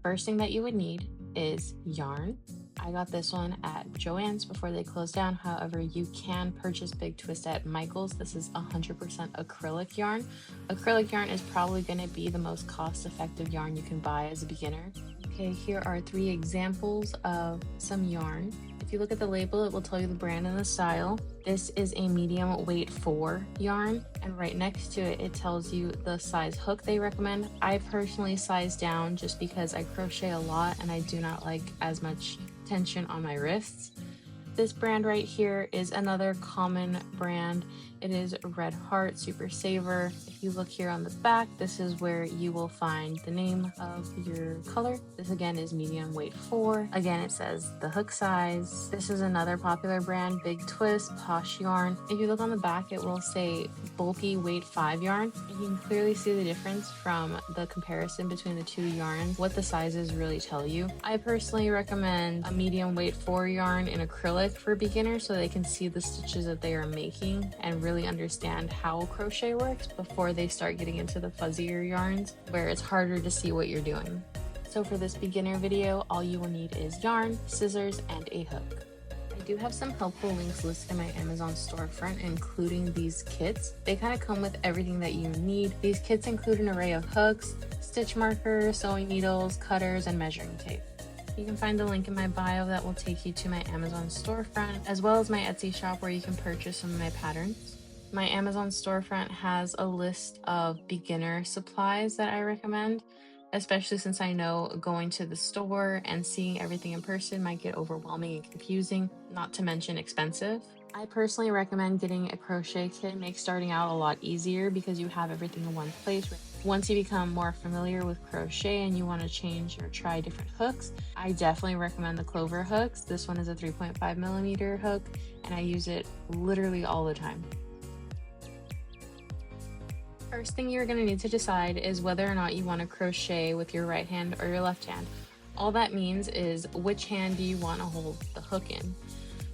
First thing that you would need is yarn. I got this one at Joann's before they closed down. However, you can purchase Big Twist at Michael's. This is 100% acrylic yarn. Acrylic yarn is probably going to be the most cost-effective yarn you can buy as a beginner. Okay, here are 3 examples of some yarn. If you look at the label, it will tell you the brand and the style. This is a medium weight 4 yarn, and right next to it, it tells you the size hook they recommend. I personally size down just because I crochet a lot and I do not like as much tension on my wrists. This brand right here is another common brand. It is Red Heart Super Saver. If you look here on the back, this is where you will find the name of your color. This again is medium weight 4. Again, it says the hook size. This is another popular brand, Big Twist, Posh Yarn. If you look on the back, it will say bulky weight 5 yarn. And you can clearly see the difference from the comparison between the 2 yarns, what the sizes really tell you. I personally recommend a medium weight 4 yarn in acrylic for beginners so they can see the stitches that they are making and really understand how crochet works before they start getting into the fuzzier yarns where it's harder to see what you're doing. So for this beginner video, all you will need is yarn, scissors, and a hook. I do have some helpful links listed in my Amazon storefront, including these kits. They kind of come with everything that you need. These kits include an array of hooks, stitch markers, sewing needles, cutters, and measuring tape. You can find the link in my bio that will take you to my Amazon storefront, as well as my Etsy shop where you can purchase some of my patterns. My Amazon storefront has a list of beginner supplies that I recommend, especially since I know going to the store and seeing everything in person might get overwhelming and confusing, not to mention expensive. I personally recommend getting a crochet kit. It makes starting out a lot easier because you have everything in one place. Once you become more familiar with crochet and you want to change or try different hooks, I definitely recommend the Clover hooks. This one is a 3.5mm hook and I use it literally all the time. First thing you're going to need to decide is whether or not you want to crochet with your right hand or your left hand. All that means is which hand do you want to hold the hook in.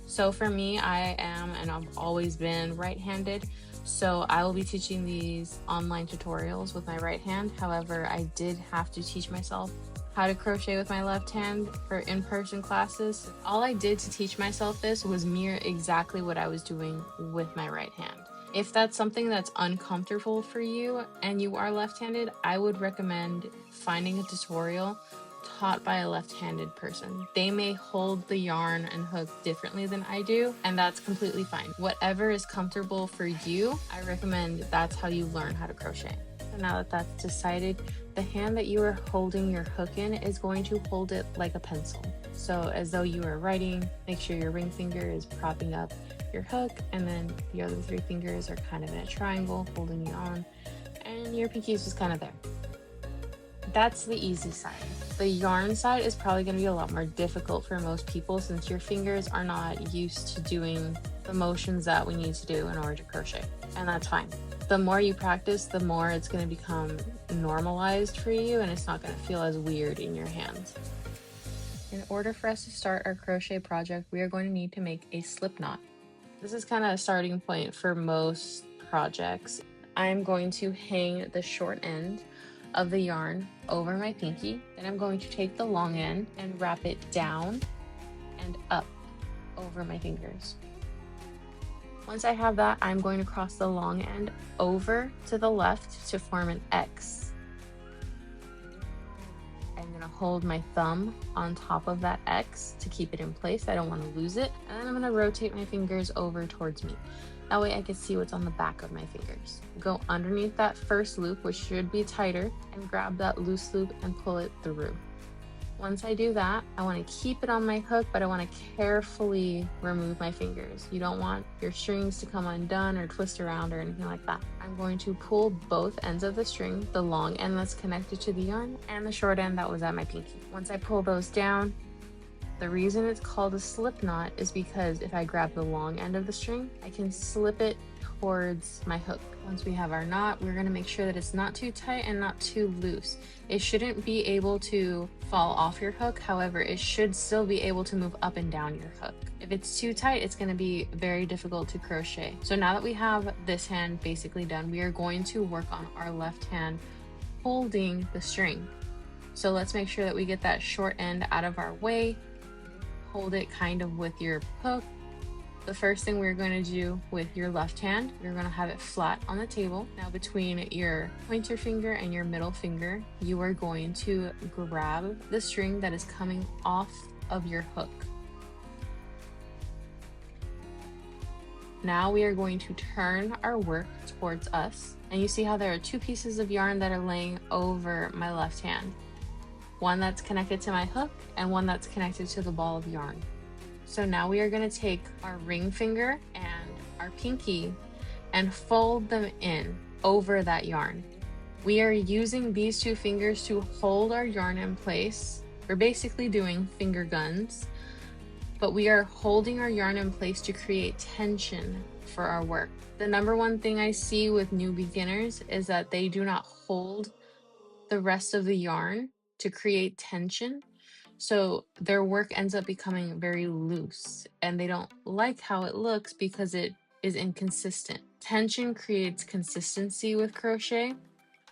So for me, I am and I've always been right-handed, so I will be teaching these online tutorials with my right hand. However, I did have to teach myself how to crochet with my left hand for in-person classes. All I did to teach myself this was mirror exactly what I was doing with my right hand. If that's something that's uncomfortable for you and you are left-handed, I would recommend finding a tutorial taught by a left-handed person. They may hold the yarn and hook differently than I do, and that's completely fine. Whatever is comfortable for you, I recommend that's how you learn how to crochet. So now that that's decided, the hand that you are holding your hook in is going to hold it like a pencil. So as though you are writing, make sure your ring finger is propping up your hook, and then the other 3 fingers are kind of in a triangle holding you on, and your pinky is just kind of there. That's the easy side. The yarn side is probably going to be a lot more difficult for most people since your fingers are not used to doing the motions that we need to do in order to crochet, and that's fine. The more you practice, the more it's going to become normalized for you and it's not going to feel as weird in your hands. In order for us to start our crochet project, we are going to need to make a slip knot. This is kind of a starting point for most projects. I'm going to hang the short end of the yarn over my pinky. Then I'm going to take the long end and wrap it down and up over my fingers. Once I have that, I'm going to cross the long end over to the left to form an X. I'm going to hold my thumb on top of that X to keep it in place. I don't want to lose it. And then I'm going to rotate my fingers over towards me. That way I can see what's on the back of my fingers. Go underneath that first loop, which should be tighter, and grab that loose loop and pull it through. Once I do that, I want to keep it on my hook, but I want to carefully remove my fingers. You don't want your strings to come undone or twist around or anything like that. I'm going to pull both ends of the string, the long end that's connected to the yarn and the short end that was at my pinky. Once I pull those down, the reason it's called a slip knot is because if I grab the long end of the string, I can slip it towards my hook. Once we have our knot, we're going to make sure that it's not too tight and not too loose. It shouldn't be able to fall off your hook. However, it should still be able to move up and down your hook. If it's too tight, it's going to be very difficult to crochet. So now that we have this hand basically done, we are going to work on our left hand holding the string. So let's make sure that we get that short end out of our way. Hold it kind of with your hook. The first thing we're going to do with your left hand, you're going to have it flat on the table. Now between your pointer finger and your middle finger, you are going to grab the string that is coming off of your hook. Now we are going to turn our work towards us. And you see how there are two pieces of yarn that are laying over my left hand. One that's connected to my hook and one that's connected to the ball of yarn. So now we are going to take our ring finger and our pinky and fold them in over that yarn. We are using these two fingers to hold our yarn in place. We're basically doing finger guns, but we are holding our yarn in place to create tension for our work. The number one thing I see with new beginners is that they do not hold the rest of the yarn to create tension. So their work ends up becoming very loose and they don't like how it looks because it is inconsistent. Tension creates consistency with crochet.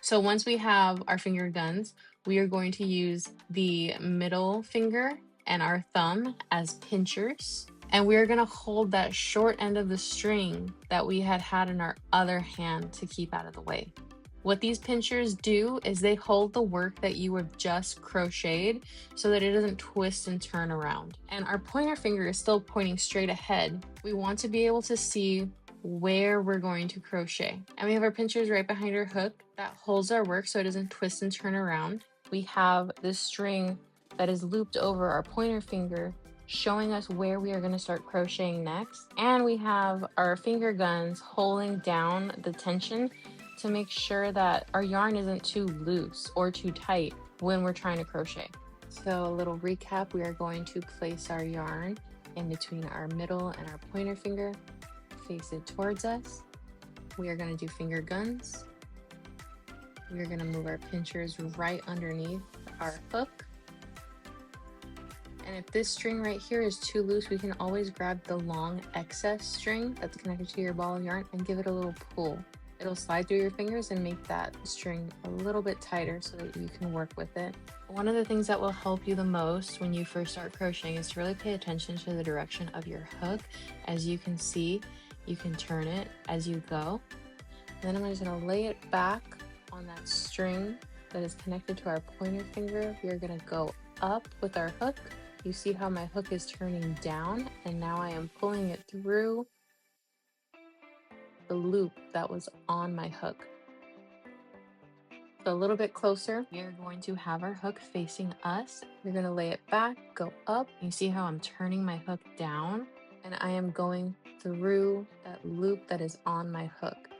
So once we have our finger guns, we are going to use the middle finger and our thumb as pinchers. And we're going to hold that short end of the string that we had in our other hand to keep out of the way. What these pinchers do is they hold the work that you have just crocheted so that it doesn't twist and turn around. And our pointer finger is still pointing straight ahead. We want to be able to see where we're going to crochet. And we have our pinchers right behind our hook that holds our work so it doesn't twist and turn around. We have this string that is looped over our pointer finger showing us where we are going to start crocheting next. And we have our finger guns holding down the tension to make sure that our yarn isn't too loose or too tight when we're trying to crochet. So a little recap, we are going to place our yarn in between our middle and our pointer finger, face it towards us. We are going to do finger guns. We are going to move our pinchers right underneath our hook. And if this string right here is too loose, we can always grab the long excess string that's connected to your ball of yarn and give it a little pull. It'll slide through your fingers and make that string a little bit tighter so that you can work with it. One of the things that will help you the most when you first start crocheting is to really pay attention to the direction of your hook. As you can see, you can turn it as you go. And then I'm just going to lay it back on that string that is connected to our pointer finger. We are going to go up with our hook. You see how my hook is turning down, and now I am pulling it through the loop that was on my hook. So a little bit closer, we are going to have our hook facing us. We're going to lay it back, go up. You see how I'm turning my hook down, and I am going through that loop that is on my hook.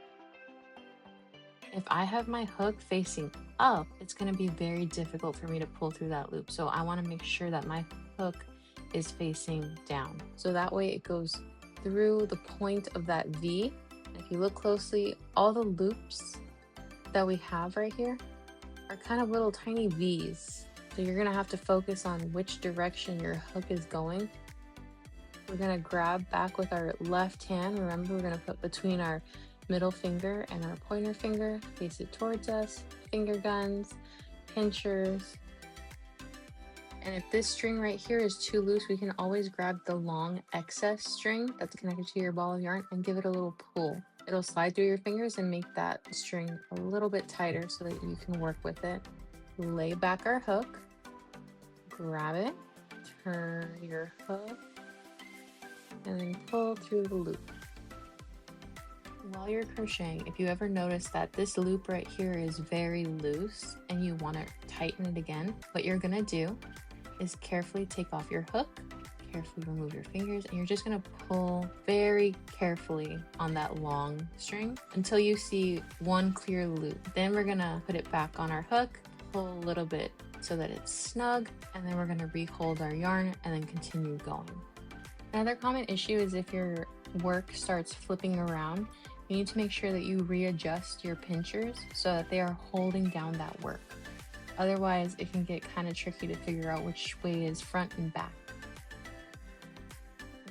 If I have my hook facing up, it's going to be very difficult for me to pull through that loop. So I want to make sure that my hook is facing down. So that way it goes through the point of that V. If you look closely, all the loops that we have right here are kind of little tiny V's. So you're going to have to focus on which direction your hook is going. We're going to grab back with our left hand. Remember, we're going to put between our middle finger and our pointer finger, face it towards us, finger guns, pinchers. And if this string right here is too loose, we can always grab the long excess string that's connected to your ball of yarn and give it a little pull. It'll slide through your fingers and make that string a little bit tighter so that you can work with it. Lay back our hook, grab it, turn your hook, and then pull through the loop. While you're crocheting, if you ever notice that this loop right here is very loose and you want to tighten it again, what you're going to do is carefully take off your hook, carefully remove your fingers, and you're just going to pull very carefully on that long string until you see one clear loop. Then we're going to put it back on our hook, pull a little bit so that it's snug, and then we're going to re-hold our yarn and then continue going. Another common issue is if your work starts flipping around, you need to make sure that you readjust your pinchers so that they are holding down that work. Otherwise, it can get kind of tricky to figure out which way is front and back.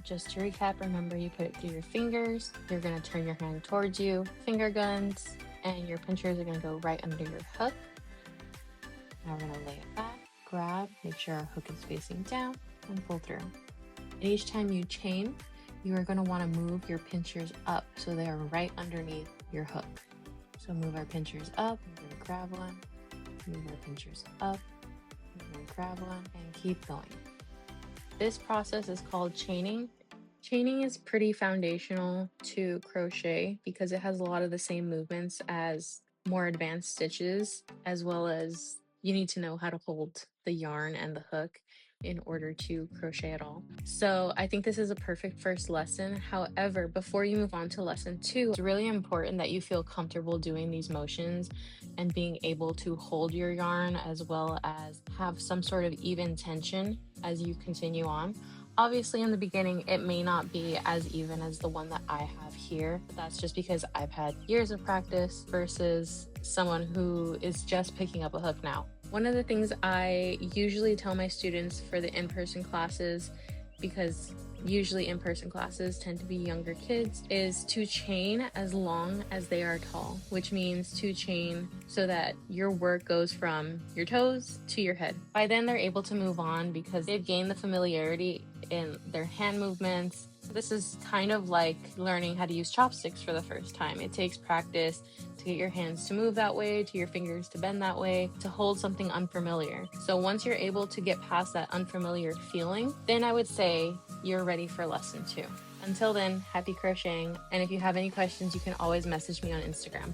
Just to recap, remember you put it through your fingers, you're going to turn your hand towards you, finger guns, and your pinchers are going to go right under your hook. Now we're going to lay it back. grab, make sure our hook is facing down, and pull through. And each time you chain, you are going to want to move your pinchers up so they are right underneath your hook. So move our pinchers up, we're going to grab one, move our pinchers up, we're going to grab one, and keep going. This process is called chaining. Chaining is pretty foundational to crochet because it has a lot of the same movements as more advanced stitches, as well as you need to know how to hold the yarn and the hook in order to crochet at all. So I think this is a perfect first lesson. However, before you move on to lesson 2, it's really important that you feel comfortable doing these motions and being able to hold your yarn, as well as have some sort of even tension as you continue on. Obviously, in the beginning, it may not be as even as the one that I have here, but that's just because I've had years of practice versus someone who is just picking up a hook now. One of the things I usually tell my students for the in-person classes, because usually in-person classes tend to be younger kids, is to chain as long as they are tall, which means to chain so that your work goes from your toes to your head. By then they're able to move on because they've gained the familiarity in their hand movements. This is kind of like learning how to use chopsticks for the first time. It takes practice to get your hands to move that way, to your fingers to bend that way, to hold something unfamiliar. So once you're able to get past that unfamiliar feeling, then I would say you're ready for lesson 2. Until then, happy crocheting, and if you have any questions, you can always message me on Instagram.